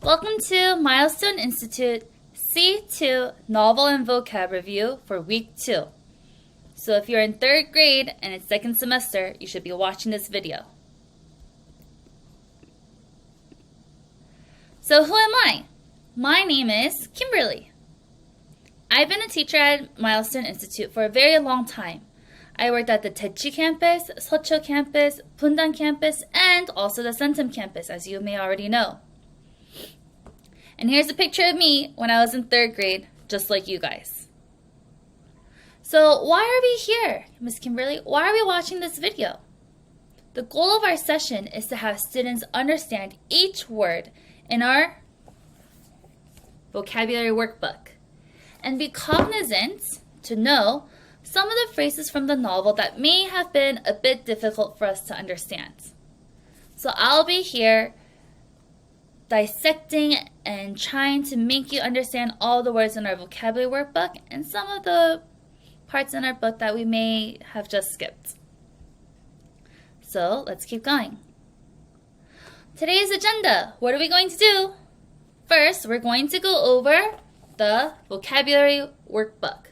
Welcome to Milestone Institute C2 Novel and Vocab Review for Week 2. So if you're in 3rd grade and it's 2nd semester, you should be watching this video. So who am I? My name is Kimberly. I've been a teacher at Milestone Institute for a very long time. I worked at the Daechi campus, Seocho campus, Bundan campus, and also the Sentum campus, as you may already know. And here's a picture of me when I was in 3rd grade, just like you guys. So why are we here, Miss Kimberly? Why are we watching this video? The goal of our session is to have students understand each word in our vocabulary workbook and be cognizant to know some of the phrases from the novel that may have been a bit difficult for us to understand. So I'll be here dissecting and trying to make you understand all the words in our vocabulary workbook and some of the parts in our book that we may have just skipped. So let's keep going. Today's agenda, what are we going to do? First, we're going to go over the vocabulary workbook.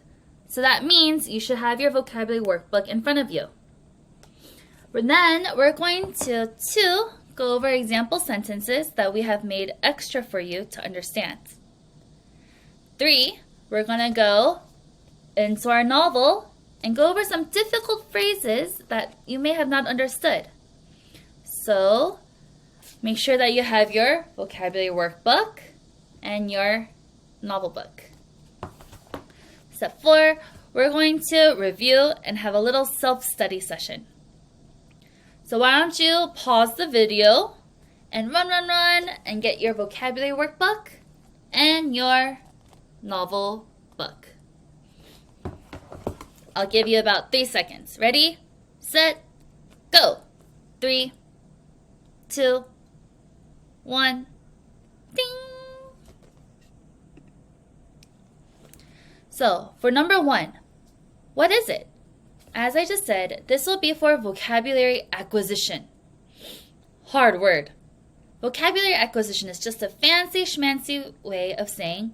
So that means you should have your vocabulary workbook in front of you. Then we're going to go over example sentences that we have made extra for you to understand. 3, we're going to go into our novel and go over some difficult phrases that you may have not understood. So make sure that you have your vocabulary workbook and your novel book. Step 4, we're going to review and have a little self-study session. So why don't you pause the video and run and get your vocabulary workbook and your novel book. I'll give you about 3 seconds. Ready, set, go. 3, 2, 1, ding. So for number 1, what is it? As I just said, this will be for vocabulary acquisition. Hard word. Vocabulary acquisition is just a fancy schmancy way of saying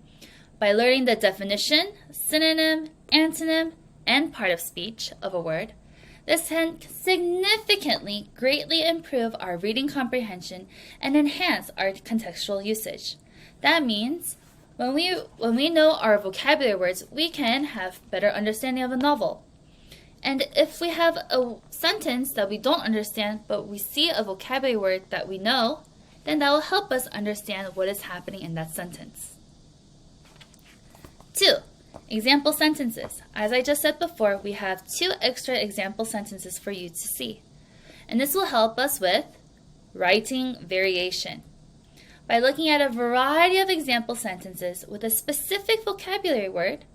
by learning the definition, synonym, antonym, and part of speech of a word, this can significantly greatly improve our reading comprehension and enhance our contextual usage. That means when we know our vocabulary words, we can have better understanding of a novel. And if we have a sentence that we don't understand, but we see a vocabulary word that we know, then that will help us understand what is happening in that sentence. 2, example sentences. As I just said before, we have 2 extra example sentences for you to see. And this will help us with writing variation. By looking at a variety of example sentences with a specific vocabulary word,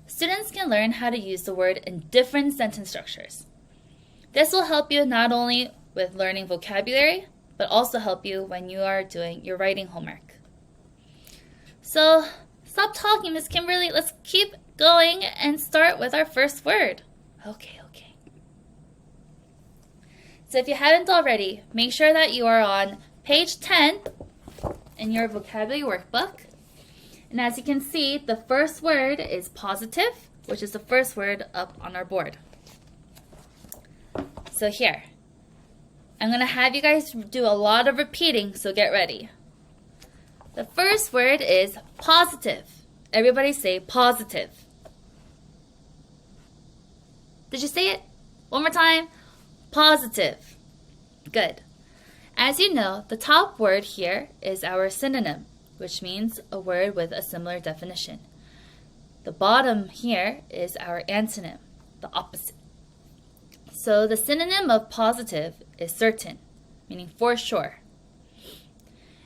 students can learn how to use the word in different sentence structures. This will help you not only with learning vocabulary, but also help you when you are doing your writing homework. So, stop talking, Miss Kimberly. Let's keep going and start with our first word. Okay. So if you haven't already, make sure that you are on page 10 in your vocabulary workbook. And as you can see, the first word is positive, which is the first word up on our board. So here, I'm going to have you guys do a lot of repeating, so get ready. The first word is positive. Everybody say positive. Did you say it? One more time. Positive. Good. As you know, the top word here is our synonym, which means a word with a similar definition. The bottom here is our antonym, the opposite. So the synonym of positive is certain, meaning for sure.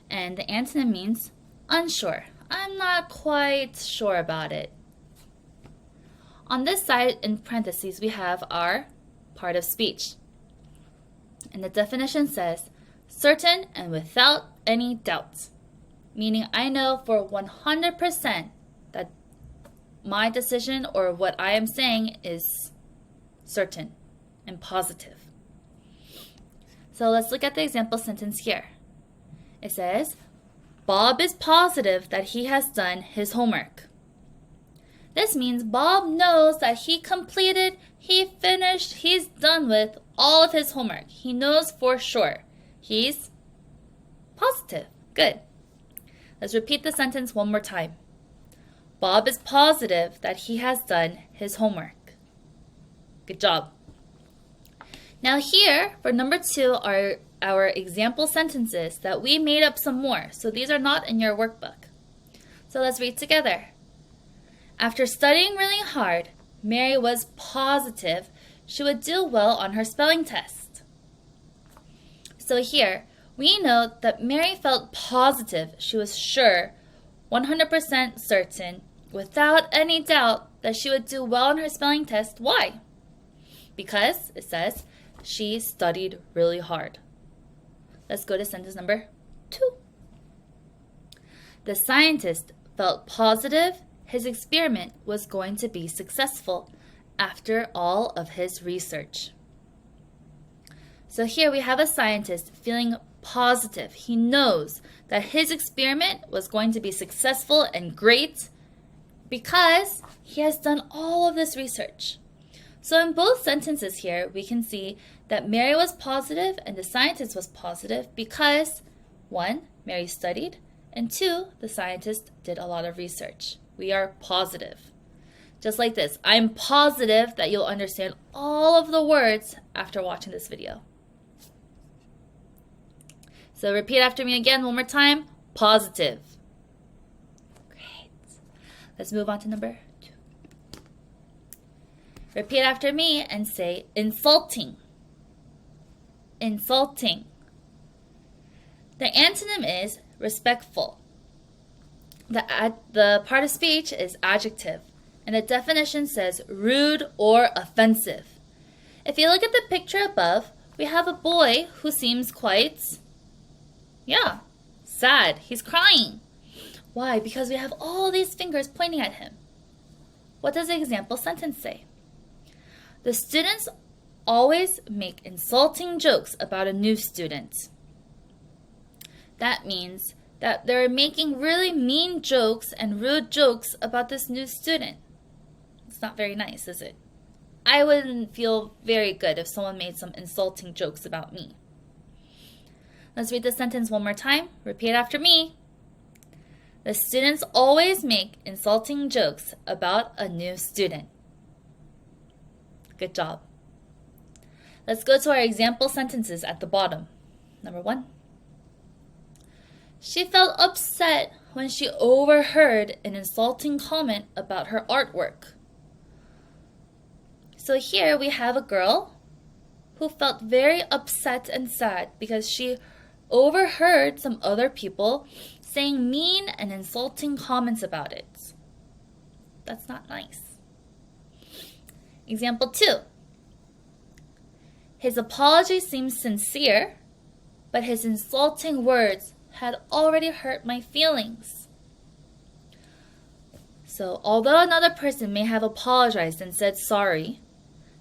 And the antonym means unsure. I'm not quite sure about it. On this side, in parentheses, we have our part of speech. And the definition says, certain and without any doubt. Meaning I know for 100% that my decision or what I am saying is certain and positive. So let's look at the example sentence here. It says, Bob is positive that he has done his homework. This means Bob knows that he completed, he finished, he's done with all of his homework. He knows for sure. He's positive. Good. Let's repeat the sentence one more time. Bob is positive that he has done his homework. Good job. Now here, for number 2, are our example sentences that we made up some more. So these are not in your workbook. So let's read together. After studying really hard, Mary was positive she would do well on her spelling test. So here, we know that Mary felt positive. She was sure, 100% certain, without any doubt, that she would do well on her spelling test. Why? Because, it says, she studied really hard. Let's go to sentence number 2. The scientist felt positive his experiment was going to be successful after all of his research. So here we have a scientist feeling positive. He knows that his experiment was going to be successful and great because he has done all of this research. So in both sentences here, we can see that Mary was positive and the scientist was positive because 1, Mary studied, and 2, the scientist did a lot of research. We are positive. Just like this, I'm positive that you'll understand all of the words after watching this video. So repeat after me again one more time. Positive. Great. Let's move on to number 2. Repeat after me and say insulting. Insulting. The antonym is respectful. The part of speech is adjective, and the definition says rude or offensive. If you look at the picture above, we have a boy who seems quite, sad. He's crying. Why? Because we have all these fingers pointing at him. What does the example sentence say? The students always make insulting jokes about a new student. That means that they're making really mean jokes and rude jokes about this new student. It's not very nice, is it? I wouldn't feel very good if someone made some insulting jokes about me. Let's read the sentence one more time. Repeat after me. The students always make insulting jokes about a new student. Good job. Let's go to our example sentences at the bottom. Number 1. She felt upset when she overheard an insulting comment about her artwork. So here we have a girl who felt very upset and sad because she overheard some other people saying mean and insulting comments about it. That's not nice. Example 2. His apology seemed sincere, but his insulting words had already hurt my feelings. So, although another person may have apologized and said sorry,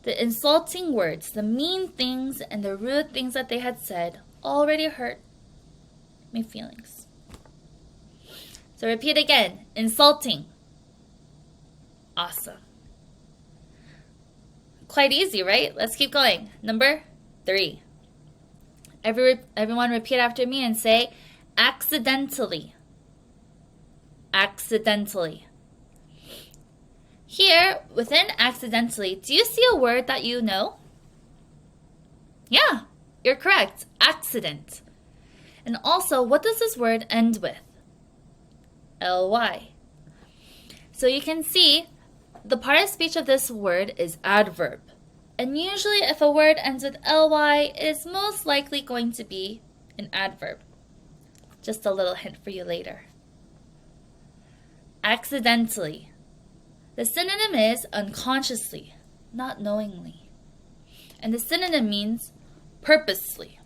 the insulting words, the mean things, and the rude things that they had said already hurt my feelings. So repeat again. Insulting. Awesome. Quite easy, right? Let's keep going. Number 3. Everyone repeat after me and say, accidentally. Accidentally. Here, within accidentally, do you see a word that you know? Yeah, you're correct. Accident. And also, what does this word end with? ly. So you can see the part of speech of this word is adverb. And usually if a word ends with ly, it is most likely going to be an adverb. Just a little hint for you later. Accidentally. The synonym is unconsciously, not knowingly. And the synonym means purposely,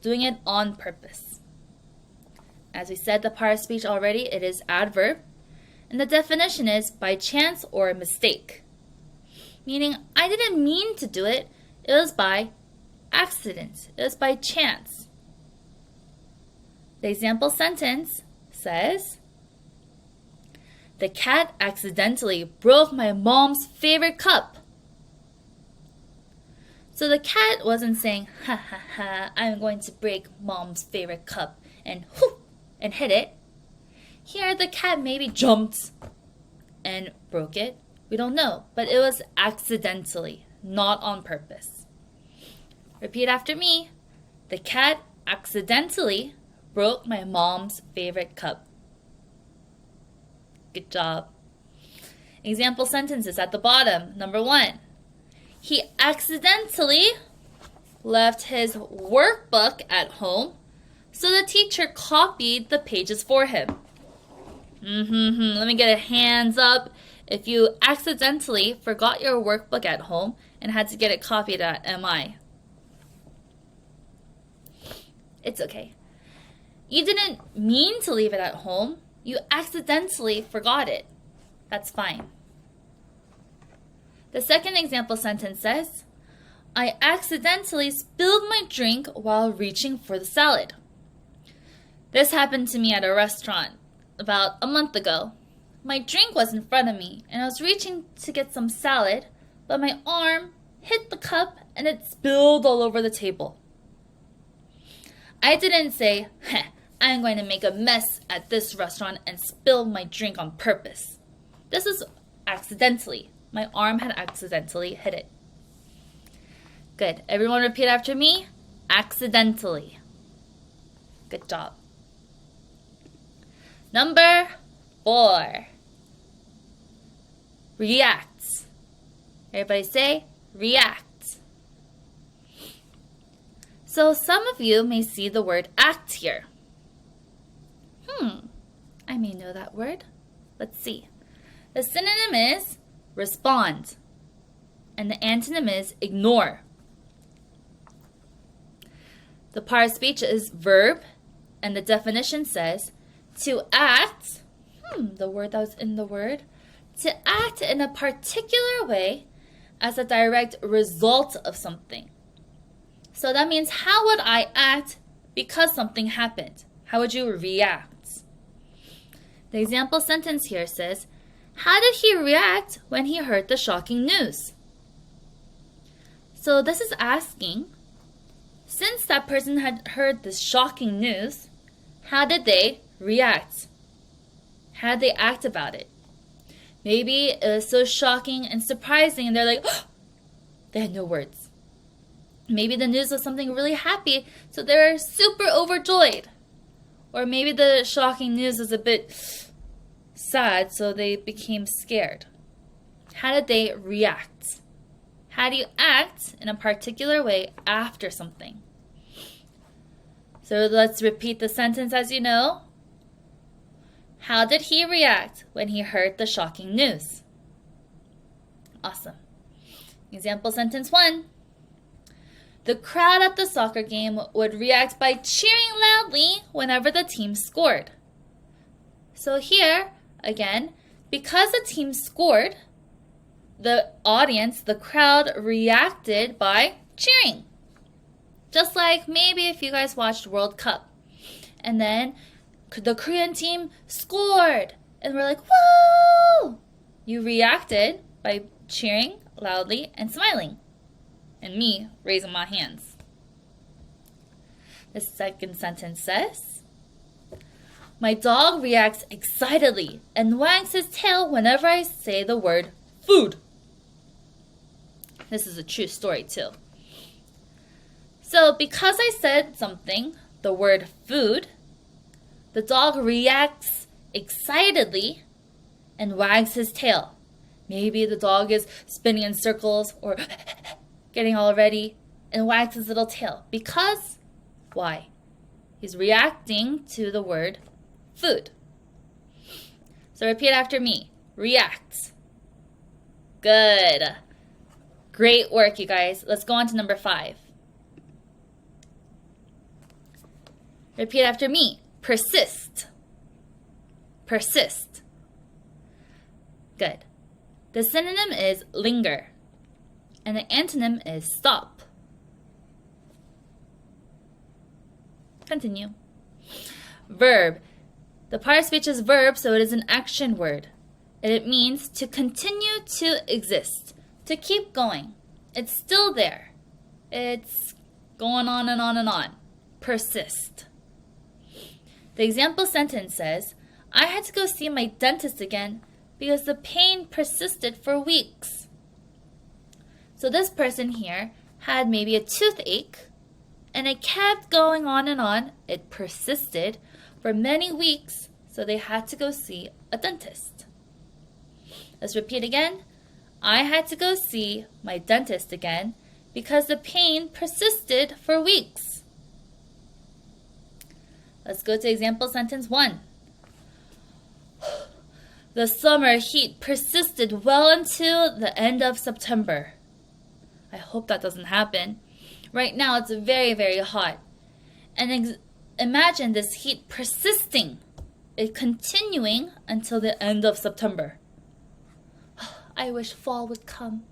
doing it on purpose. As we said the part of speech already, it is adverb. And the definition is by chance or a mistake. Meaning, I didn't mean to do it. It was by accident. It was by chance. The example sentence says, the cat accidentally broke my mom's favorite cup. So the cat wasn't saying, ha ha ha, I'm going to break mom's favorite cup and whoop, and hit it. Here the cat maybe jumped and broke it. We don't know, but it was accidentally, not on purpose. Repeat after me. The cat accidentally broke my mom's favorite cup. Good job. Example sentences at the bottom. Number 1. He accidentally left his workbook at home, so the teacher copied the pages for him. Let me get a hands up if you accidentally forgot your workbook at home and had to get it copied at M.I. It's okay. You didn't mean to leave it at home. You accidentally forgot it. That's fine. The second example sentence says, I accidentally spilled my drink while reaching for the salad. This happened to me at a restaurant about a month ago. My drink was in front of me and I was reaching to get some salad, but my arm hit the cup and it spilled all over the table. I didn't say, I'm going to make a mess at this restaurant and spill my drink on purpose. This is accidentally. My arm had accidentally hit it. Good. Everyone repeat after me. Accidentally. Good job. Number 4. React. Everybody say react. So some of you may see the word act here. I may know that word. Let's see. The synonym is respond, and the antonym is ignore. The part of speech is verb, and the definition says to act, the word that was in the word, to act in a particular way as a direct result of something. So that means, how would I act because something happened? How would you react? The example sentence here says, how did he react when he heard the shocking news? So this is asking, since that person had heard this shocking news, how did they react? How did they act about it? Maybe it was so shocking and surprising and they're like, they had no words. Maybe the news was something really happy, so they're super overjoyed. Or maybe the shocking news was a bit sad, so they became scared. How did they react? How do you act in a particular way after something? So let's repeat the sentence as you know. How did he react when he heard the shocking news? Awesome. Example sentence 1. The crowd at the soccer game would react by cheering loudly whenever the team scored. So here, again, because the team scored, the audience, the crowd, reacted by cheering. Just like maybe if you guys watched World Cup, and then the Korean team scored, and we're like, woo! You reacted by cheering loudly and smiling. And me raising my hands. The second sentence says, my dog reacts excitedly and wags his tail whenever I say the word food. This is a true story too. So because I said something, the word food, the dog reacts excitedly and wags his tail. Maybe the dog is spinning in circles or getting all ready and wags his little tail. Because, why? He's reacting to the word food. So repeat after me. React. Good. Great work, you guys. Let's go on to number 5. Repeat after me. Persist. Persist. Good. The synonym is linger. And the antonym is stop. Continue. Verb. The part of speech is verb, so it is an action word. And it means to continue to exist, to keep going. It's still there. It's going on and on and on. Persist. The example sentence says, I had to go see my dentist again because the pain persisted for weeks. So this person here had maybe a toothache, and it kept going on and on. It persisted for many weeks, so they had to go see a dentist. Let's repeat again. I had to go see my dentist again because the pain persisted for weeks. Let's go to example sentence 1. The summer heat persisted well until the end of September. I hope that doesn't happen. Right now it's very, very hot. And imagine this heat persisting, it continuing until the end of September. I wish fall would come.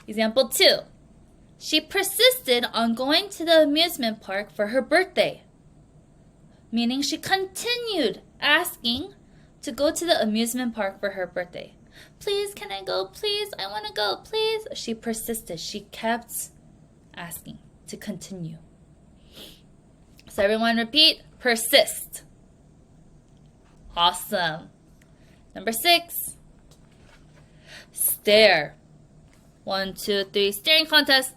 Example 2. She persisted on going to the amusement park for her birthday. Meaning she continued asking to go to the amusement park for her birthday. Please, can I go? Please, I want to go. Please. She persisted. She kept asking to continue. So everyone repeat. Persist. Awesome. Number 6. Stare. 1, 2, 3. Staring contest.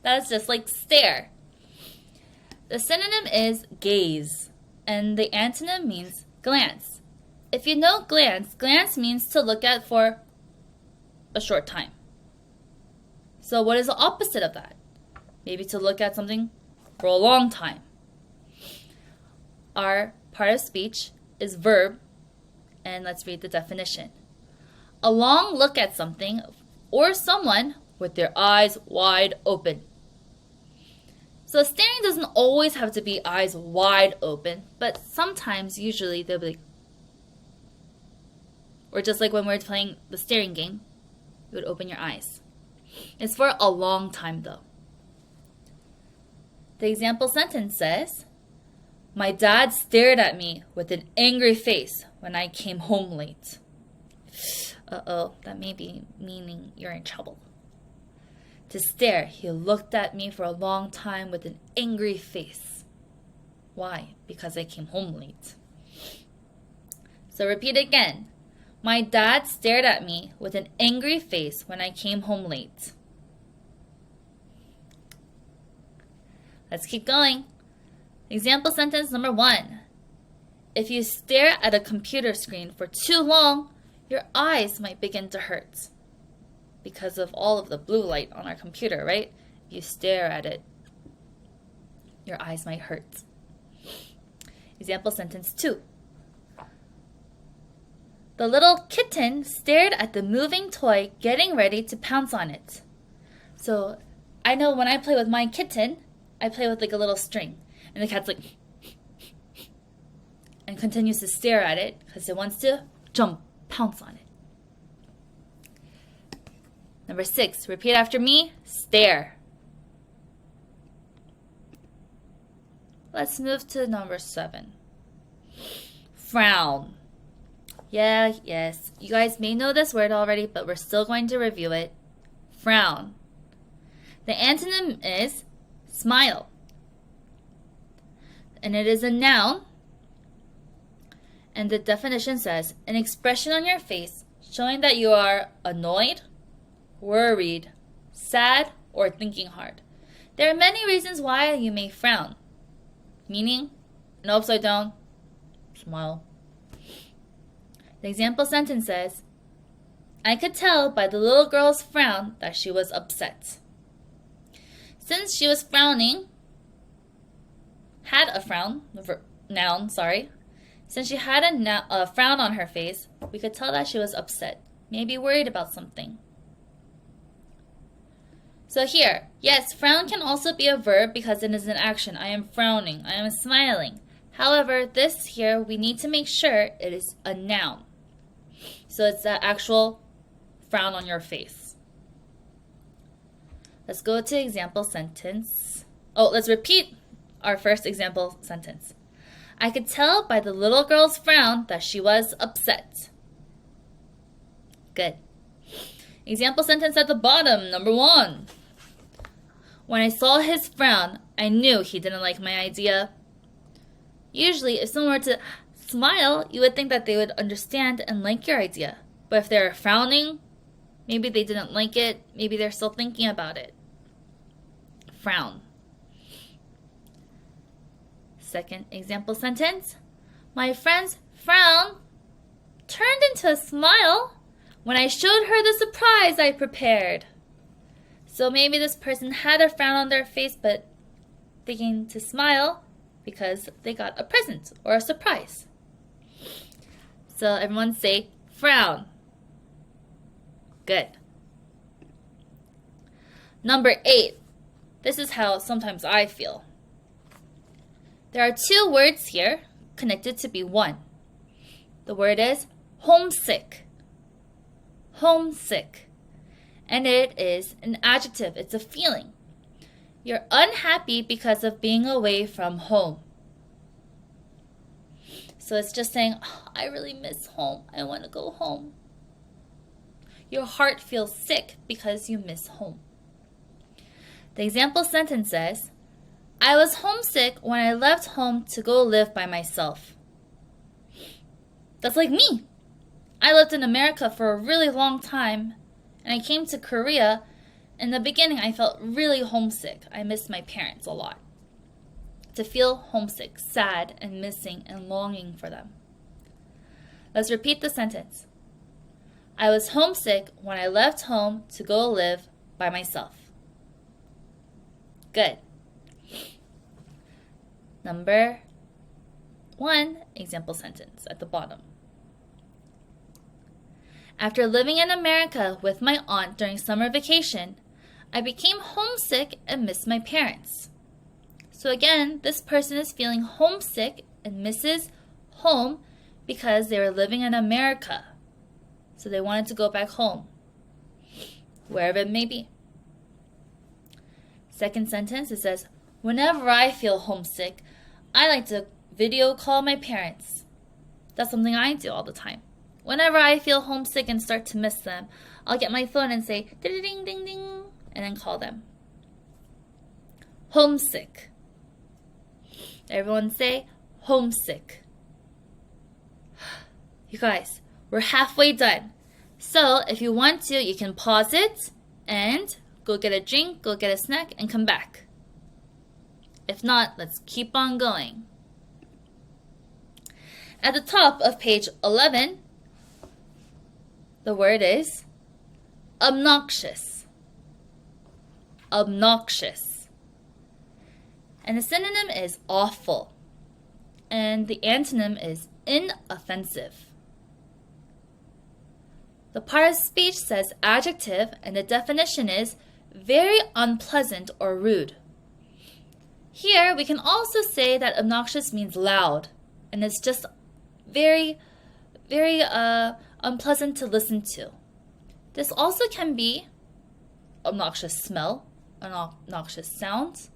That's just like stare. The synonym is gaze, and the antonym means glance. If you know glance, glance means to look at for a short time. So what is the opposite of that? Maybe to look at something for a long time. Our part of speech is verb, and let's read the definition. A long look at something or someone with their eyes wide open. So staring doesn't always have to be eyes wide open, but sometimes, usually, they'll be like, or just like when we're playing the staring game, you would open your eyes. It's for a long time though. The example sentence says, my dad stared at me with an angry face when I came home late. Uh-oh, that may be meaning you're in trouble. To stare, he looked at me for a long time with an angry face. Why? Because I came home late. So repeat again. My dad stared at me with an angry face when I came home late. Let's keep going. Example sentence number 1. If you stare at a computer screen for too long, your eyes might begin to hurt. Because of all of the blue light on our computer, right? If you stare at it, your eyes might hurt. Example sentence 2. The little kitten stared at the moving toy, getting ready to pounce on it. So I know when I play with my kitten, I play with like a little string. And the cat's like, and continues to stare at it because it wants to jump, pounce on it. Number 6, repeat after me, stare. Let's move to number 7. Frown. Yes, you guys may know this word already, but we're still going to review it. Frown. The antonym is smile. And it is a noun. And the definition says, an expression on your face showing that you are annoyed, worried, sad, or thinking hard. There are many reasons why you may frown. Meaning, an upside down, smile. The example sentence says, I could tell by the little girl's frown that she was upset. Since she was frowning, had a frown, noun, sorry. Since she had a frown on her face, we could tell that she was upset, maybe worried about something. So here, yes, frown can also be a verb because it is an action. I am frowning. I am smiling. However, this here, we need to make sure it is a noun. So it's the actual frown on your face. Let's go to example sentence. Let's repeat our first example sentence. I could tell by the little girl's frown that she was upset. Good. Example sentence at the bottom, number 1. When I saw his frown, I knew he didn't like my idea. Usually, if someone were to smile, you would think that they would understand and like your idea. But if they're frowning, maybe they didn't like it, maybe they're still thinking about it. Frown. Second example sentence. My friend's frown turned into a smile when I showed her the surprise I prepared. So maybe this person had a frown on their face but thinking to smile because they got a present or a surprise. So everyone say frown. Good. Number 8. This is how sometimes I feel. There are 2 words here connected to be one. The word is homesick. Homesick. And it is an adjective. It's a feeling. You're unhappy because of being away from home. So it's just saying, oh, I really miss home. I want to go home. Your heart feels sick because you miss home. The example sentence says, I was homesick when I left home to go live by myself. That's like me. I lived in America for a really long time, and I came to Korea. In the beginning, I felt really homesick. I missed my parents a lot. To feel homesick, sad, and missing and longing for them. Let's repeat the sentence. I was homesick when I left home to go live by myself. Good. Number 1, example sentence at the bottom. After living in America with my aunt during summer vacation, I became homesick and missed my parents. So again, this person is feeling homesick and misses home because they were living in America. So they wanted to go back home, wherever it may be. Second sentence, it says, whenever I feel homesick, I like to video call my parents. That's something I do all the time. Whenever I feel homesick and start to miss them, I'll get my phone and say, ding, ding, ding, ding, and then call them. Homesick. Everyone say, homesick. You guys, we're halfway done. So if you want to, you can pause it and go get a drink, go get a snack, and come back. If not, let's keep on going. At the top of page 11, the word is obnoxious. Obnoxious. And the synonym is awful. And the antonym is inoffensive. The part of speech says adjective, and the definition is very unpleasant or rude. Here, we can also say that obnoxious means loud, and it's just very, very unpleasant to listen to. This also can be obnoxious smell, an obnoxious sound.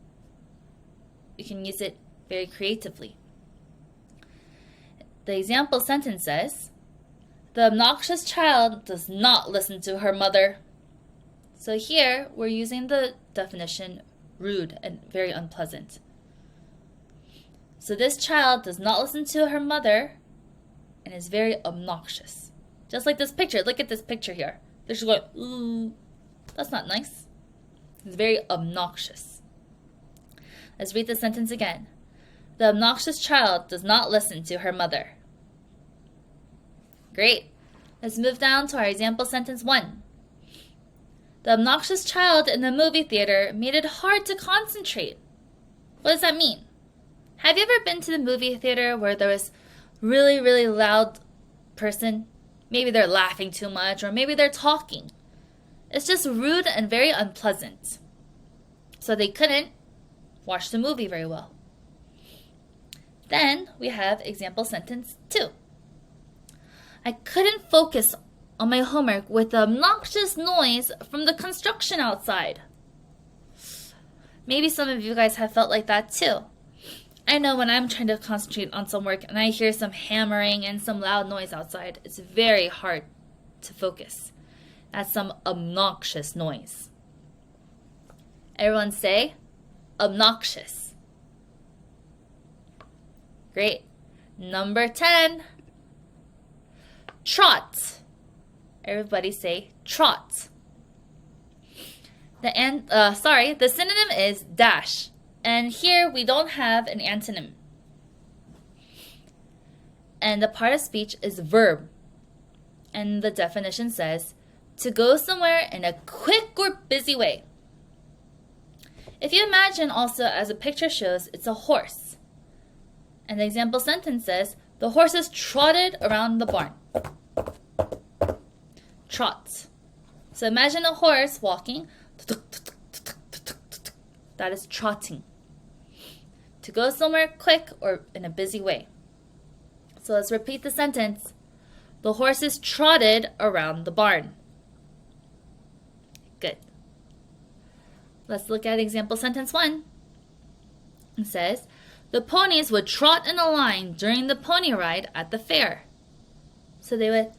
You can use it very creatively. The example sentence says, the obnoxious child does not listen to her mother. So here, we're using the definition rude and very unpleasant. So this child does not listen to her mother and is very obnoxious. Just like this picture. Look at this picture here. They're just going, ooh, that's not nice. It's very obnoxious. Let's read the sentence again. The obnoxious child does not listen to her mother. Great. Let's move down to our example sentence 1. The obnoxious child in the movie theater made it hard to concentrate. What does that mean? Have you ever been to the movie theater where there was really, really loud person? Maybe they're laughing too much, or maybe they're talking. It's just rude and very unpleasant. So they couldn't watch the movie very well. Then we have example sentence 2. I couldn't focus on my homework with the obnoxious noise from the construction outside. Maybe some of you guys have felt like that too. I know when I'm trying to concentrate on some work and I hear some hammering and some loud noise outside, it's very hard to focus. That's some obnoxious noise. Everyone say, obnoxious. Great. Number 10, trot. Everybody say trot. The synonym is dash. And here we don't have an antonym. And the part of speech is verb. And the definition says, to go somewhere in a quick or busy way. If you imagine also, as the picture shows, it's a horse. And the example sentence says, the horses trotted around the barn. Trot. So imagine a horse walking. That is trotting. To go somewhere quick or in a busy way. So let's repeat the sentence. The horses trotted around the barn. Good. Let's look at example sentence 1. It says, the ponies would trot in a line during the pony ride at the fair. So they would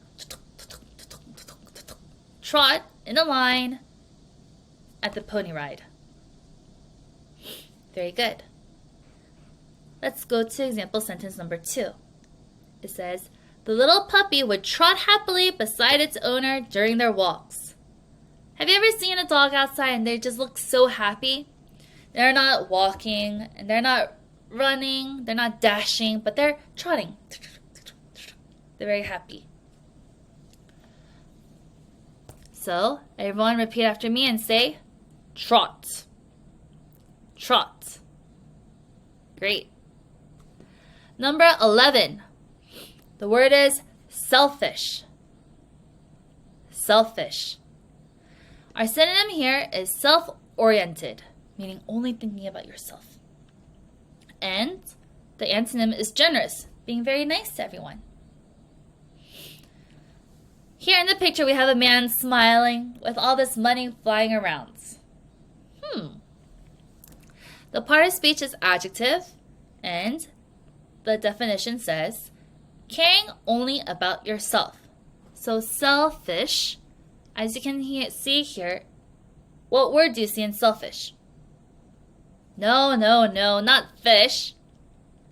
trot in a line at the pony ride. Very good. Let's go to example sentence number 2. It says, the little puppy would trot happily beside its owner during their walks. Have you ever seen a dog outside and they just look so happy? They're not walking and they're not running, they're not dashing, but they're trotting. They're very happy. So, everyone repeat after me and say, trot. Trot. Great. Number 11. The word is selfish. Selfish. Our synonym here is self-oriented, meaning only thinking about yourself. And the antonym is generous, being very nice to everyone. Here in the picture, we have a man smiling with all this money flying around. The part of speech is adjective, and the definition says, caring only about yourself. So selfish, as you can see here, what word do you see in selfish? No, not fish.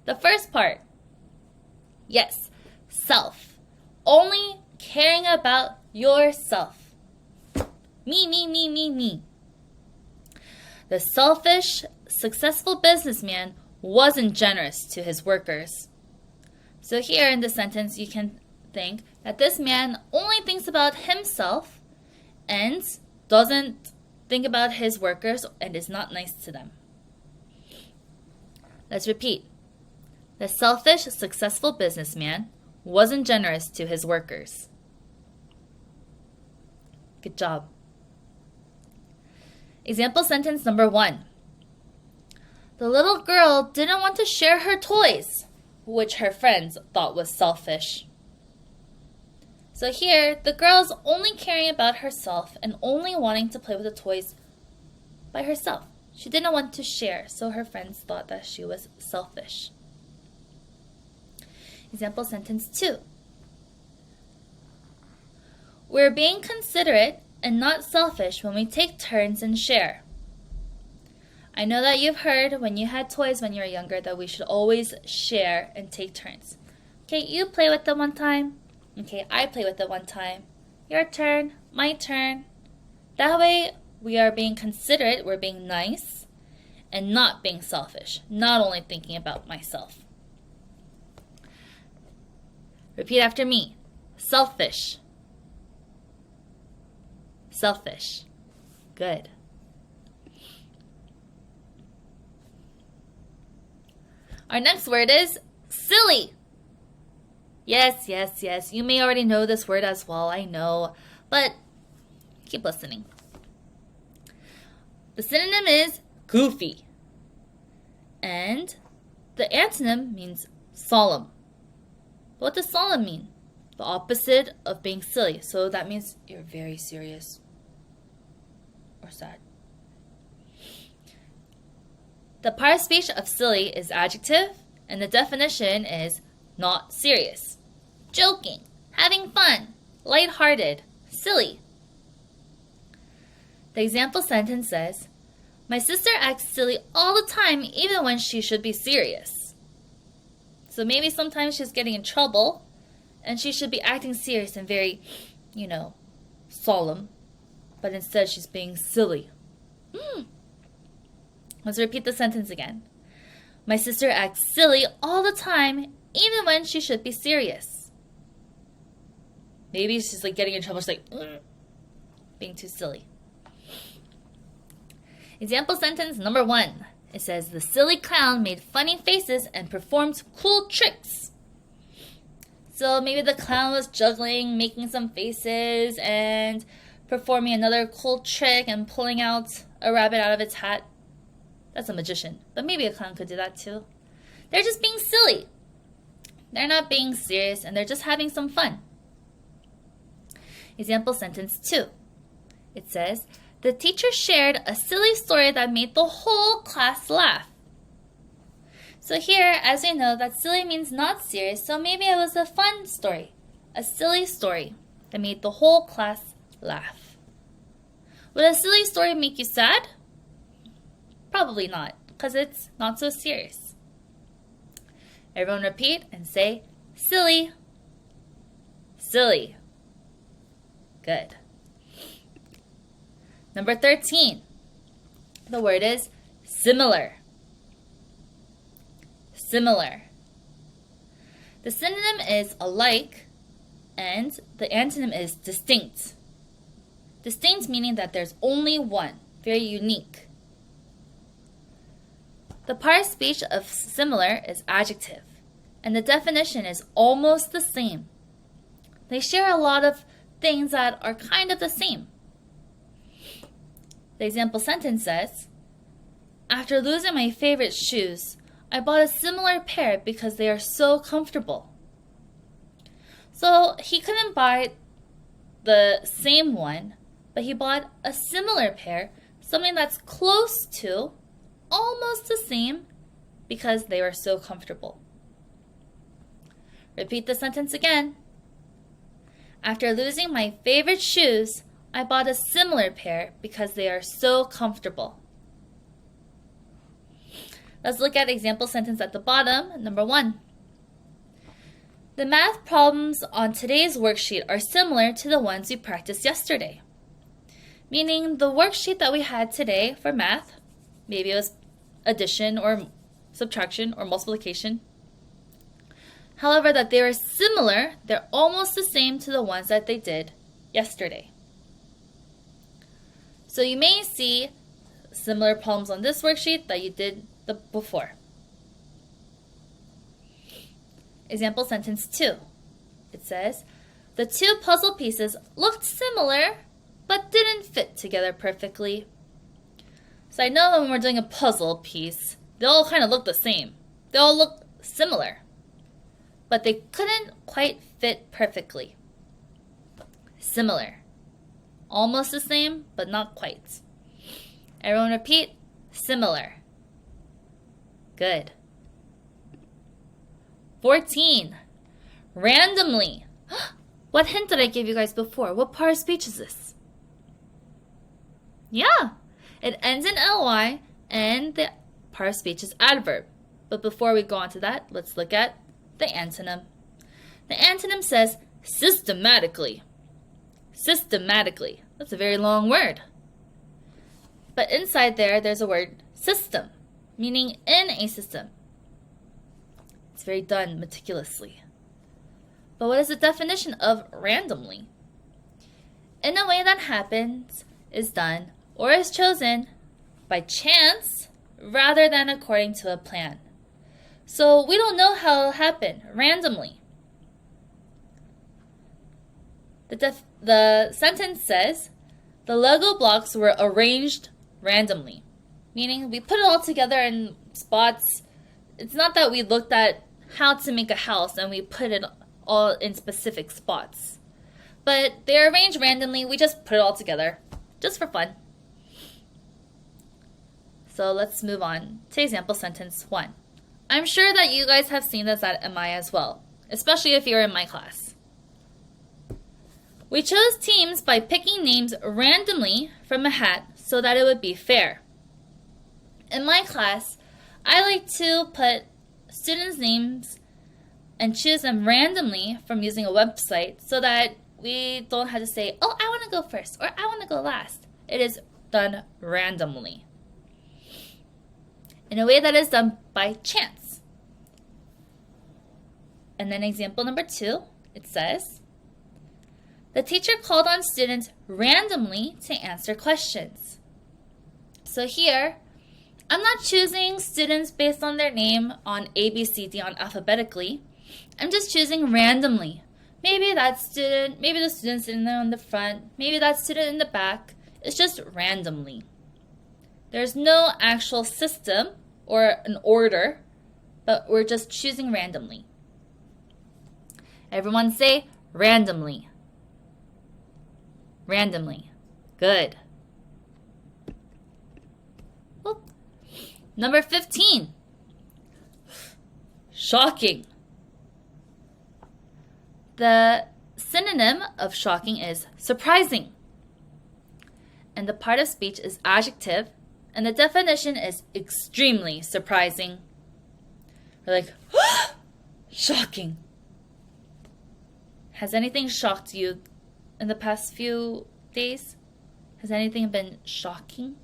The first part. Yes, self. Only caring about yourself. Me. The selfish, successful businessman wasn't generous to his workers. So here in the sentence, you can think that this man only thinks about himself and doesn't think about his workers and is not nice to them. Let's repeat. The selfish, successful businessman wasn't generous to his workers. Good job. Example sentence number 1. The little girl didn't want to share her toys, which her friends thought was selfish. So here, the girl is only caring about herself and only wanting to play with the toys by herself. She didn't want to share, so her friends thought that she was selfish. Example sentence 2. We're being considerate and not selfish when we take turns and share. I know that you've heard when you had toys when you were younger that we should always share and take turns. Okay, you play with them one time. Okay, I play with it one time. Your turn, my turn. That way we are being considerate, we're being nice, and not being selfish, not only thinking about myself. Repeat after me. Selfish. Selfish. Good. Our next word is silly. Yes. You may already know this word as well, I know, but keep listening. The synonym is goofy. And the antonym means solemn. What does solemn mean? The opposite of being silly. So that means you're very serious or sad. The part of speech of silly is adjective, and the definition is not serious, joking, having fun, lighthearted, silly. The example sentence says, my sister acts silly all the time even when she should be serious. So maybe sometimes she's getting in trouble and she should be acting serious and very, solemn, but instead she's being silly. Let's repeat the sentence again. My sister acts silly all the time even when she should be serious. Maybe she's getting in trouble, she's being too silly. Example sentence number 1. It says, the silly clown made funny faces and performed cool tricks. So maybe the clown was juggling, making some faces, and performing another cool trick and pulling out a rabbit out of its hat. That's a magician, but maybe a clown could do that too. They're just being silly. They're not being serious, and they're just having some fun. Example sentence 2. It says, the teacher shared a silly story that made the whole class laugh. So here, as we know, that silly means not serious, so maybe it was a fun story, a silly story that made the whole class laugh. Would a silly story make you sad? Probably not, because it's not so serious. Everyone repeat and say, silly, silly. Good. Number 13. The word is similar. Similar. The synonym is alike, and the antonym is distinct. Distinct meaning that there's only one, very unique. The part of speech of similar is adjective, and the definition is almost the same. They share a lot of things that are kind of the same. The example sentence says, after losing my favorite shoes, I bought a similar pair because they are so comfortable. So he couldn't buy the same one, but he bought a similar pair, something that's close to, almost the same, because they were so comfortable. Repeat the sentence again. After losing my favorite shoes, I bought a similar pair because they are so comfortable. Let's look at example sentence at the bottom, number 1. The math problems on today's worksheet are similar to the ones we practiced yesterday. Meaning the worksheet that we had today for math, maybe it was addition or subtraction or multiplication. However, that they were similar, they're almost the same to the ones that they did yesterday. So you may see similar problems on this worksheet that you did before. Example sentence 2. It says, the two puzzle pieces looked similar, but didn't fit together perfectly. So I know when we're doing a puzzle piece, they all kind of look the same. They all look similar, but they couldn't quite fit perfectly. Similar. Almost the same, but not quite. Everyone repeat, similar. Good. 14. Randomly. What hint did I give you guys before? What part of speech is this? Yeah, it ends in ly, and the part of speech is adverb. But before we go on to that, let's look at the antonym. The antonym says systematically. Systematically. That's a very long word. But inside there's a word system, meaning in a system. It's very done meticulously. But what is the definition of randomly? In a way that happens, is done, or is chosen by chance rather than according to a plan. So we don't know how it'll happen randomly. The sentence says, the Lego blocks were arranged randomly, meaning we put it all together in spots. It's not that we looked at how to make a house and we put it all in specific spots. But they're arranged randomly. We just put it all together just for fun. So let's move on to example sentence 1. I'm sure that you guys have seen this at MI as well, especially if you're in my class. We chose teams by picking names randomly from a hat so that it would be fair. In my class, I like to put students' names and choose them randomly from using a website so that we don't have to say, oh, I want to go first or I want to go last. It is done randomly, in a way that is done by chance. And then example number 2, it says, the teacher called on students randomly to answer questions. So here, I'm not choosing students based on their name on A, B, C, D on alphabetically. I'm just choosing randomly. Maybe the student sitting there on the front, maybe that student in the back. It's just randomly. There's no actual system or an order, but we're just choosing randomly. Everyone say randomly. Randomly. Good. Well, number 15. Shocking. The synonym of shocking is surprising. And the part of speech is adjective, and the definition is extremely surprising. We're like, shocking. Has anything shocked you in the past few days? Has anything been shocking?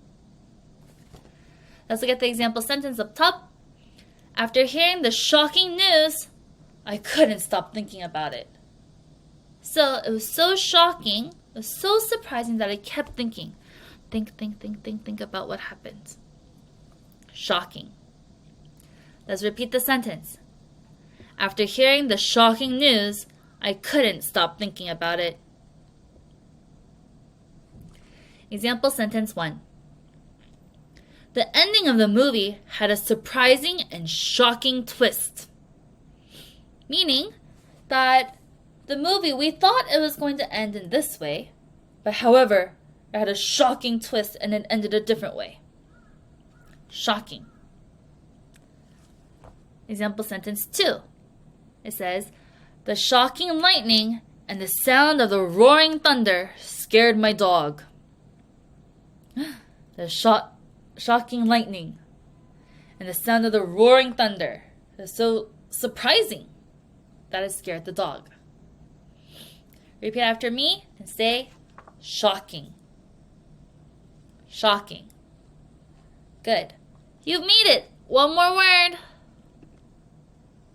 Let's look at the example sentence up top. After hearing the shocking news, I couldn't stop thinking about it. So it was so shocking, it was so surprising that I kept thinking. Think about what happened. Shocking. Let's repeat the sentence. After hearing the shocking news, I couldn't stop thinking about it. Example sentence 1. The ending of the movie had a surprising and shocking twist. Meaning that the movie, we thought it was going to end in this way, but however, it had a shocking twist and it ended a different way. Shocking. Example sentence 2. It says, the shocking lightning and the sound of the roaring thunder scared my dog. The shocking lightning and the sound of the roaring thunder is so surprising that it scared the dog. Repeat after me and say, shocking. Shocking. Good. You've made it. One more word.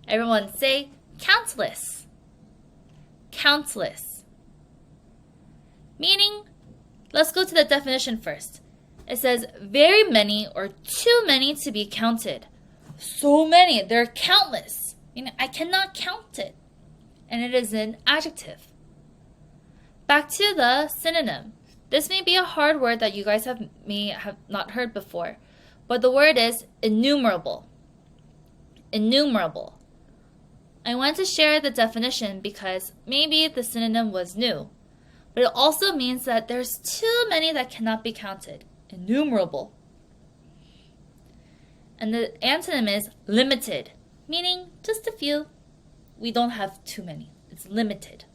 Everyone say, countless. Countless. Meaning, let's go to the definition first. It says, very many or too many to be counted. So many. They're countless. Meaning, I cannot count it. And it is an adjective. Back to the synonym. This may be a hard word that you guys may have not heard before, but the word is innumerable. Innumerable. I want to share the definition because maybe the synonym was new, but it also means that there's too many that cannot be counted. Innumerable. And the antonym is limited, meaning just a few. We don't have too many. It's limited.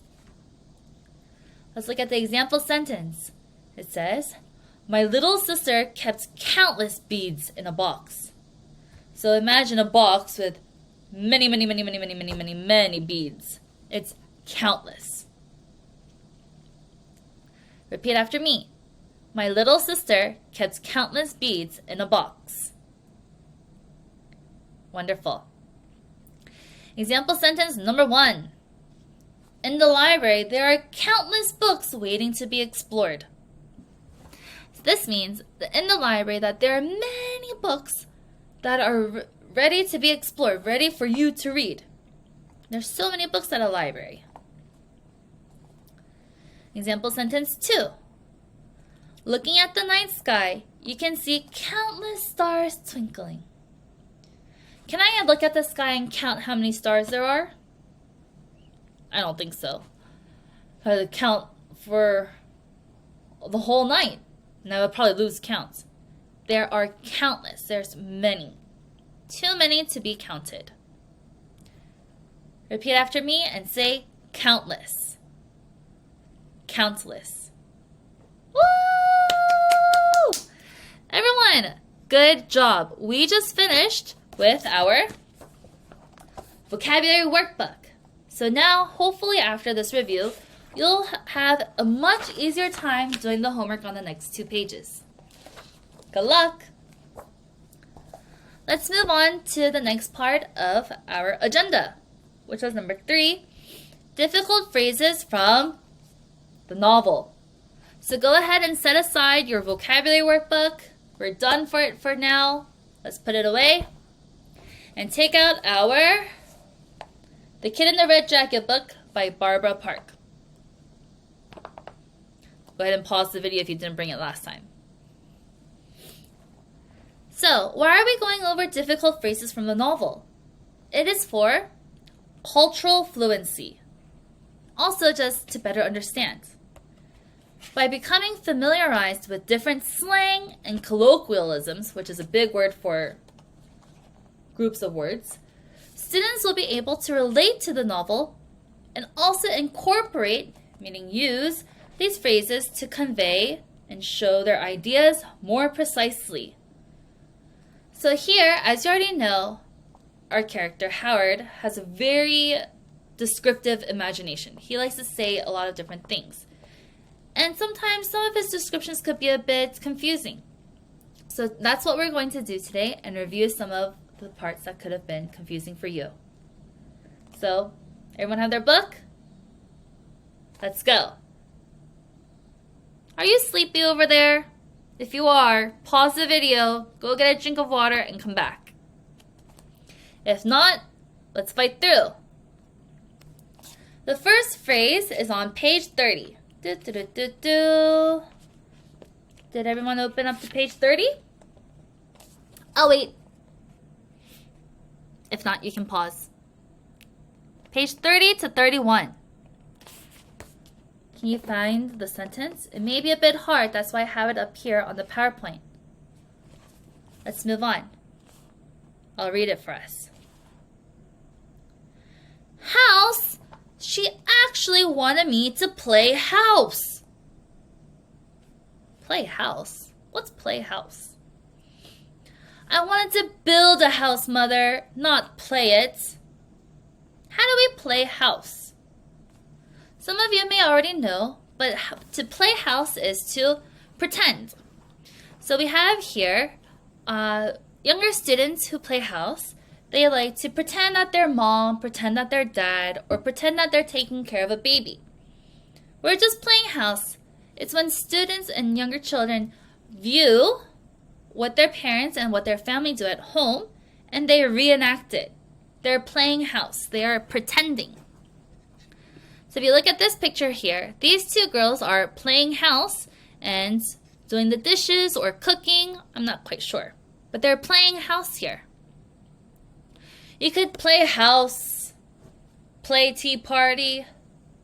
Let's look at the example sentence. It says, my little sister kept countless beads in a box. So imagine a box with many beads. It's countless. Repeat after me. My little sister kept countless beads in a box. Wonderful. Example sentence number 1. In the library, there are countless books waiting to be explored. So this means that in the library that there are many books that are ready to be explored, ready for you to read. There's so many books at a library. Example sentence 2. Looking at the night sky, you can see countless stars twinkling. Can I look at the sky and count how many stars there are? I don't think so. I would count for the whole night, and I would probably lose count. There are countless. There's many. Too many to be counted. Repeat after me and say countless. Countless. Woo! Everyone, good job. We just finished with our vocabulary workbook. So now, hopefully after this review, you'll have a much easier time doing the homework on the next 2 pages. Good luck! Let's move on to the next part of our agenda, which was number 3, difficult phrases from the novel. So go ahead and set aside your vocabulary workbook. We're done for it for now. Let's put it away. And take out our The Kid in the Red Jacket book by Barbara Park. Go ahead and pause the video if you didn't bring it last time. So, why are we going over difficult phrases from the novel? It is for cultural fluency. Also, just to better understand. By becoming familiarized with different slang and colloquialisms, which is a big word for groups of words, students will be able to relate to the novel and also incorporate, meaning use, these phrases to convey and show their ideas more precisely. So here, as you already know, our character Howard has a very descriptive imagination. He likes to say a lot of different things. And sometimes some of his descriptions could be a bit confusing. So that's what we're going to do today and review some of the parts that could have been confusing for you. So, everyone have their book? Let's go. Are you sleepy over there? If you are, pause the video, go get a drink of water, and come back. If not, let's fight through. The first phrase is on page 30. Did everyone open up to page 30? Oh, wait. If not, you can pause. Page 30 to 31. Can you find the sentence? It may be a bit hard, that's why I have it up here on the PowerPoint. Let's move on. I'll read it for us. House? She actually wanted me to play house. Play house? What's play house? I wanted to build a house, Mother, not play it. How do we play house? Some of you may already know, but to play house is to pretend. So we have here younger students who play house. They like to pretend that they're mom, pretend that they're dad, or pretend that they're taking care of a baby. We're just playing house. It's when students and younger children view what their parents and what their family do at home, and they reenact it. They're playing house. They are pretending. So if you look at this picture here, these 2 girls are playing house and doing the dishes or cooking. I'm not quite sure. But they're playing house here. You could play house, play tea party,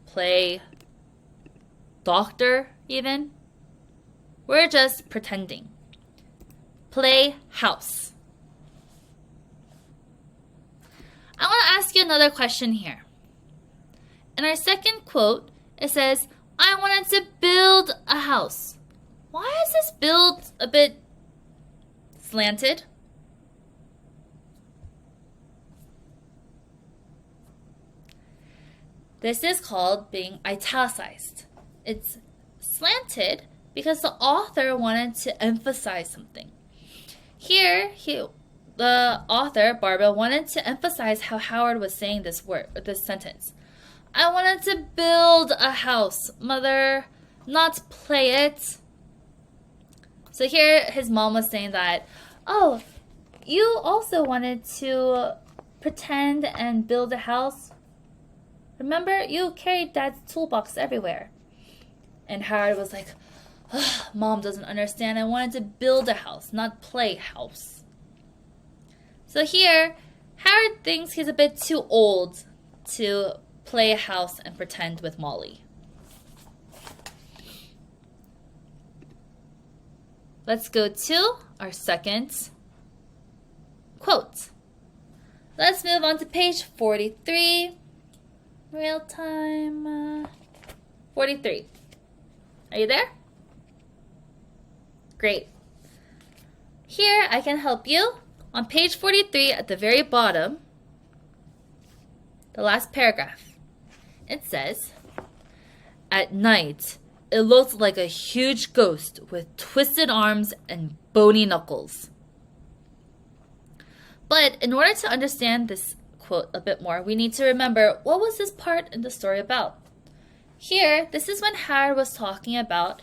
play doctor even. We're just pretending. Play house. I want to ask you another question here. In our second quote, it says, I wanted to build a house. Why is this build a bit slanted? This is called being italicized. It's slanted because the author wanted to emphasize something. Here, the author, Barbara, wanted to emphasize how Howard was saying this sentence. I wanted to build a house, Mother, not play it. So here his mom was saying that, oh, you also wanted to pretend and build a house. Remember, you carried Dad's toolbox everywhere. And Howard was like, Mom doesn't understand. I wanted to build a house, not play house. So here, Howard thinks he's a bit too old to play house and pretend with Molly. let's go to our second quote. Let's move on to page 43. Real time 43. Are you there? Great. Here I can help you. On page 43 at the very bottom, the last paragraph, it says, "At night, it looked like a huge ghost with twisted arms and bony knuckles." But in order to understand this quote a bit more, we need to remember, what was this part in the story about? Here, this is when Harry was talking about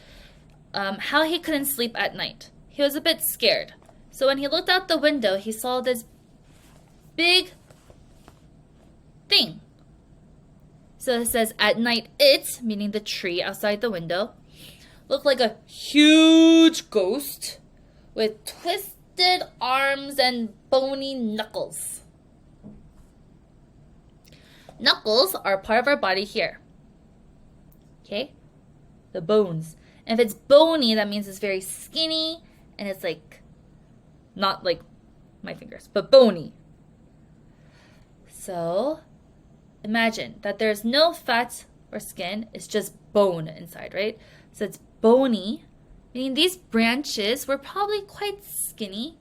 how he couldn't sleep at night. He was a bit scared. So when he looked out the window, he saw this big thing. So it says, "At night it," meaning the tree outside the window, "looked like a huge ghost with twisted arms and bony knuckles." Knuckles are part of our body here. Okay? The bones. And if it's bony, that means it's very skinny and it's like, not like my fingers, but bony. So, imagine that there's no fat or skin, it's just bone inside, right? So it's bony, meaning these branches were probably quite skinny.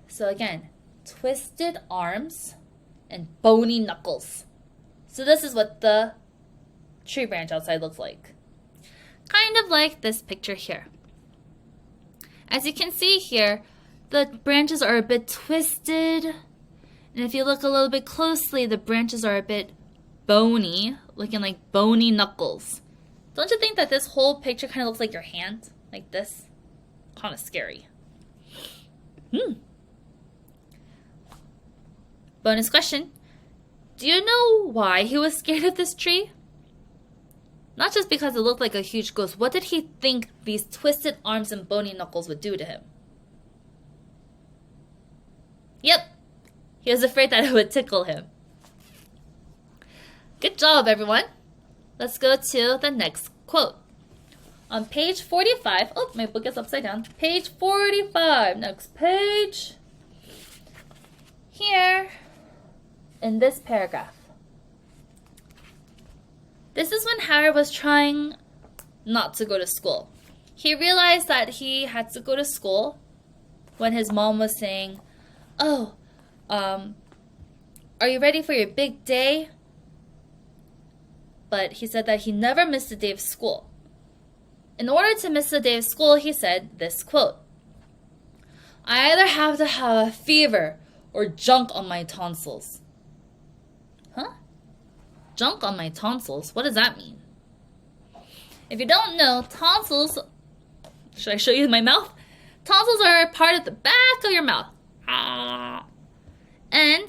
So again, twisted arms and bony knuckles. So this is what the tree branch outside looks like. Kind of like this picture here. As you can see here, the branches are a bit twisted. And if you look a little bit closely, the branches are a bit bony, looking like bony knuckles. Don't you think that this whole picture kind of looks like your hand? Like this? Kind of scary. Bonus question. Do you know why he was scared of this tree? Not just because it looked like a huge ghost. What did he think these twisted arms and bony knuckles would do to him? Yep. He was afraid that it would tickle him. Good job, everyone. Let's go to the next quote. On page 45, oh, my book is upside down. Page 45, next page. Here, in this paragraph. This is when Harry was trying not to go to school. He realized that he had to go to school when his mom was saying, "Oh, are you ready for your big day?" But he said that he never missed a day of school. In order to miss a day of school, he said this quote, "I either have to have a fever or junk on my tonsils." Huh? Junk on my tonsils? What does that mean? If you don't know, tonsils, should I show you my mouth? Tonsils are part of the back of your mouth. And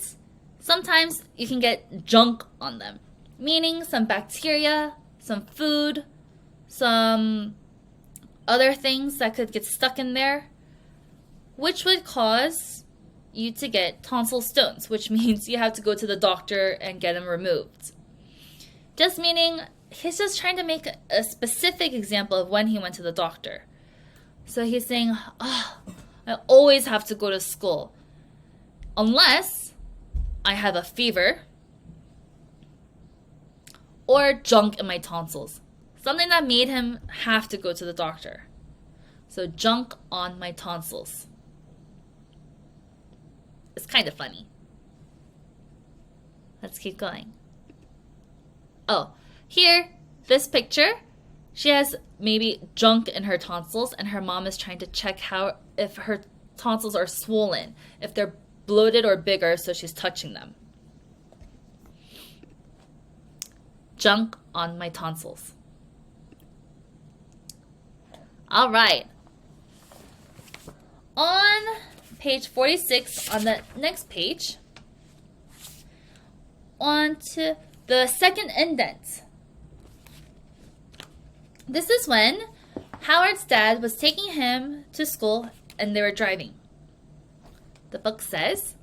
sometimes you can get junk on them, meaning some bacteria, some food, some other things that could get stuck in there, which would cause you to get tonsil stones, which means you have to go to the doctor and get them removed. Just meaning, he's just trying to make a specific example of when he went to the doctor. So he's saying, "Oh, I always have to go to school unless I have a fever or junk in my tonsils." Something that made him have to go to the doctor. So junk on my tonsils. It's kind of funny. Let's keep going. Oh, here, this picture, she has maybe junk in her tonsils and her mom is trying to check if her tonsils are swollen, if they're bloated or bigger, so she's touching them. Junk on my tonsils. All right. On page 46, on the next page, on to the second indent. This is when Howard's dad was taking him to school and they were driving. The book says,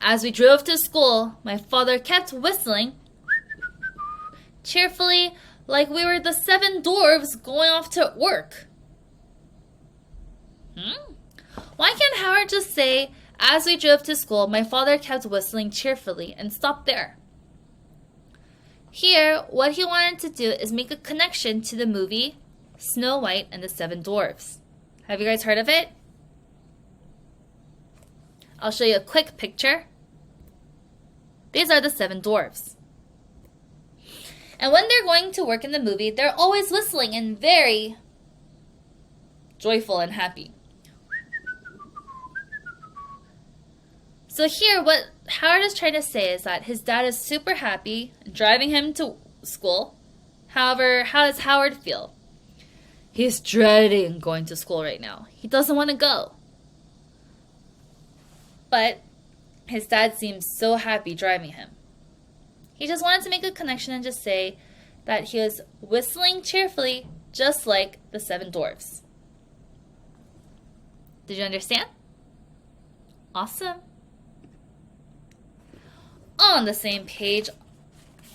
"As we drove to school, my father kept whistling cheerfully like we were the 7 dwarves going off to work." Why can't Howard just say, as we drove to school, my father kept whistling cheerfully and stopped there? Here, what he wanted to do is make a connection to the movie Snow White and the Seven Dwarfs. Have you guys heard of it? I'll show you a quick picture. These are the seven dwarfs. And when they're going to work in the movie, they're always whistling and very joyful and happy. So here, what Howard is trying to say is that his dad is super happy driving him to school. However, how does Howard feel? He's dreading going to school right now. He doesn't want to go. But his dad seems so happy driving him. He just wanted to make a connection and just say that he was whistling cheerfully just like the seven dwarfs. Did you understand? Awesome. On the same page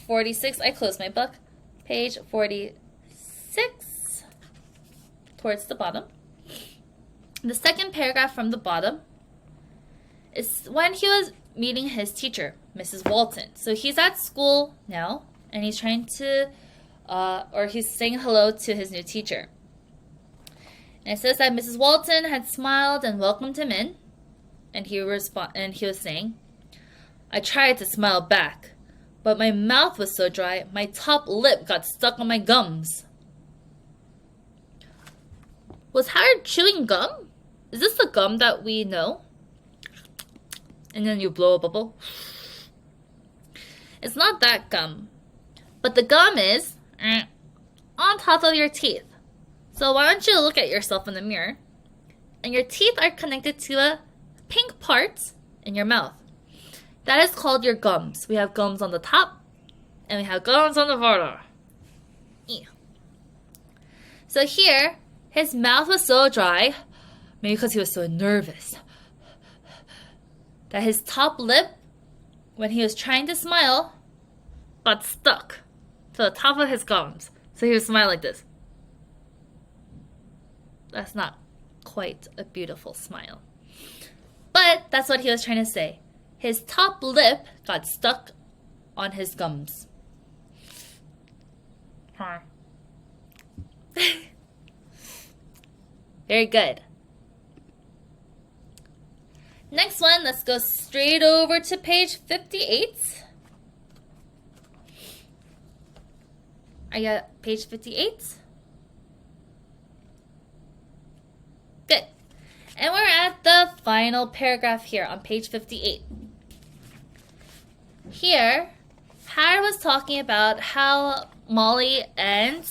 46, I closed my book. Page 46, towards the bottom. The second paragraph from the bottom is when he was meeting his teacher, Mrs. Walton. So he's at school now, and he's trying to, he's saying hello to his new teacher. And it says that Mrs. Walton had smiled and welcomed him in, and he was saying, I tried to smile back, but my mouth was so dry, my top lip got stuck on my gums. Was Howard chewing gum? Is this the gum that we know? And then you blow a bubble? It's not that gum. But the gum is on top of your teeth. So why don't you look at yourself in the mirror? And your teeth are connected to a pink part in your mouth. That is called your gums. We have gums on the top, and we have gums on the bottom. So here, his mouth was so dry, maybe because he was so nervous, that his top lip, when he was trying to smile, got stuck to the top of his gums. So he would smile like this. That's not quite a beautiful smile. But that's what he was trying to say. His top lip got stuck on his gums. Very good. Next one, let's go straight over to page 58. Are you at page 58? Good. And we're at the final paragraph here on page 58. Here, Howard was talking about how Molly and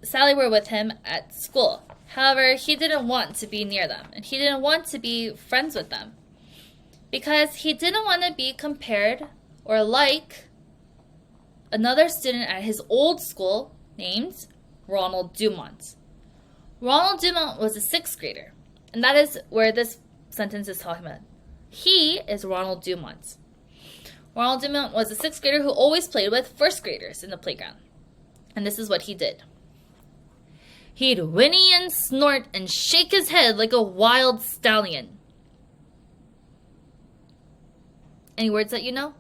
Sally were with him at school. However, he didn't want to be near them, and he didn't want to be friends with them because he didn't want to be compared or like another student at his old school named Ronald Dumont. Ronald Dumont was a 6th grader, and that is where this sentence is talking about. He is Ronald Dumont. Ronald Dumont was a 6th grader who always played with 1st graders in the playground, and this is what he did. He'd whinny and snort and shake his head like a wild stallion. Any words that you know?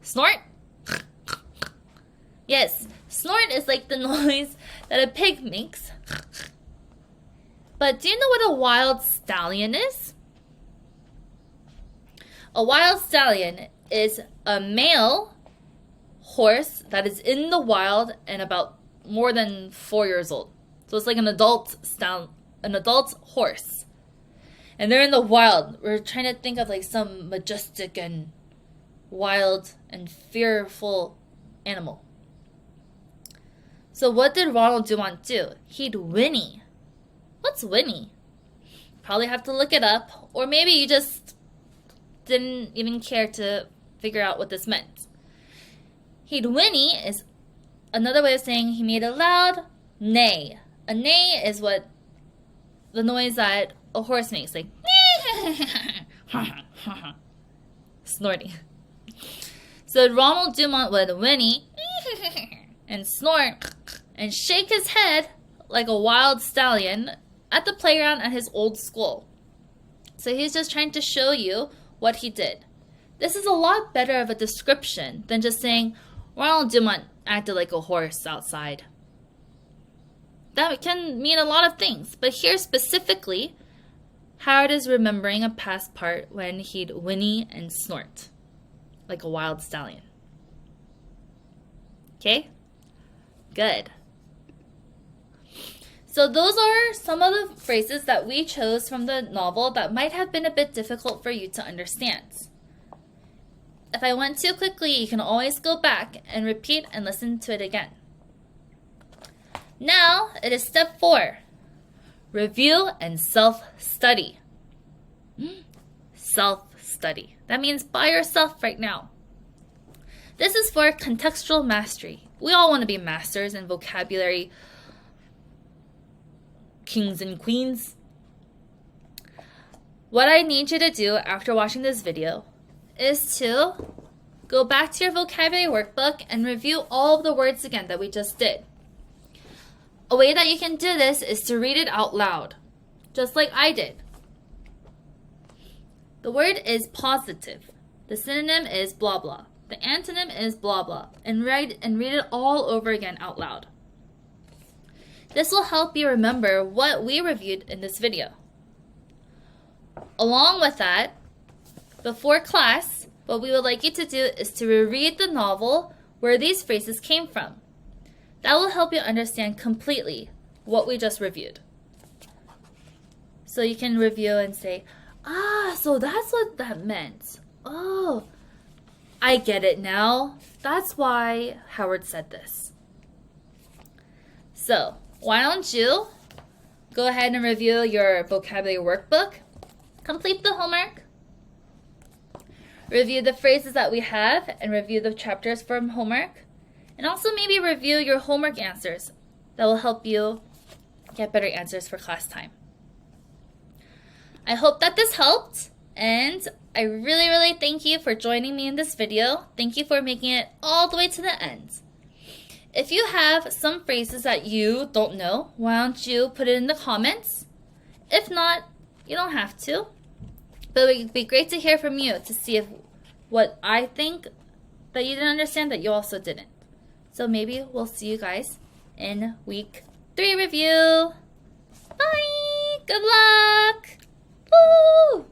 Snort? Yes, snort is like the noise that a pig makes. But do you know what a wild stallion is? A wild stallion is a male horse that is in the wild and about more than 4 years old. So it's like an adult horse. And they're in the wild. We're trying to think of like some majestic and wild and fearful animal. So what did Ronald Dumont do? He'd whinny. What's whinny? Probably have to look it up, or maybe you just didn't even care to figure out what this meant. He'd whinny is another way of saying he made a loud neigh. A neigh is what the noise that a horse makes, like snorting. So Ronald Dumont would whinny and snort and shake his head like a wild stallion at the playground at his old school. So he's just trying to show you what he did. This is a lot better of a description than just saying, Ronald Dumont acted like a horse outside. That can mean a lot of things, but here specifically, Howard is remembering a past part when he'd whinny and snort like a wild stallion. Okay? Good. So those are some of the phrases that we chose from the novel that might have been a bit difficult for you to understand. If I went too quickly, you can always go back and repeat and listen to it again. Now, it is step 4. Review and self-study. Self-study. That means by yourself right now. This is for contextual mastery. We all want to be masters in vocabulary, kings and queens. What I need you to do after watching this video is to go back to your vocabulary workbook and review all of the words again that we just did. A way that you can do this is to read it out loud, just like I did. The word is positive. The synonym is blah blah. The antonym is blah blah. And read it all over again out loud. This will help you remember what we reviewed in this video. Along with that, before class, what we would like you to do is to reread the novel where these phrases came from. That will help you understand completely what we just reviewed. So you can review and say, so that's what that meant. Oh, I get it now. That's why Howard said this. So, why don't you go ahead and review your vocabulary workbook, complete the homework, review the phrases that we have, and review the chapters from homework, and also maybe review your homework answers. That will help you get better answers for class time. I hope that this helped, and I really thank you for joining me in this video. Thank you for making it all the way to the end. If you have some phrases that you don't know, why don't you put it in the comments? If not, you don't have to. But it would be great to hear from you to see if what I think that you didn't understand that you also didn't. So maybe we'll see you guys in week 3 review. Bye! Good luck! Woo!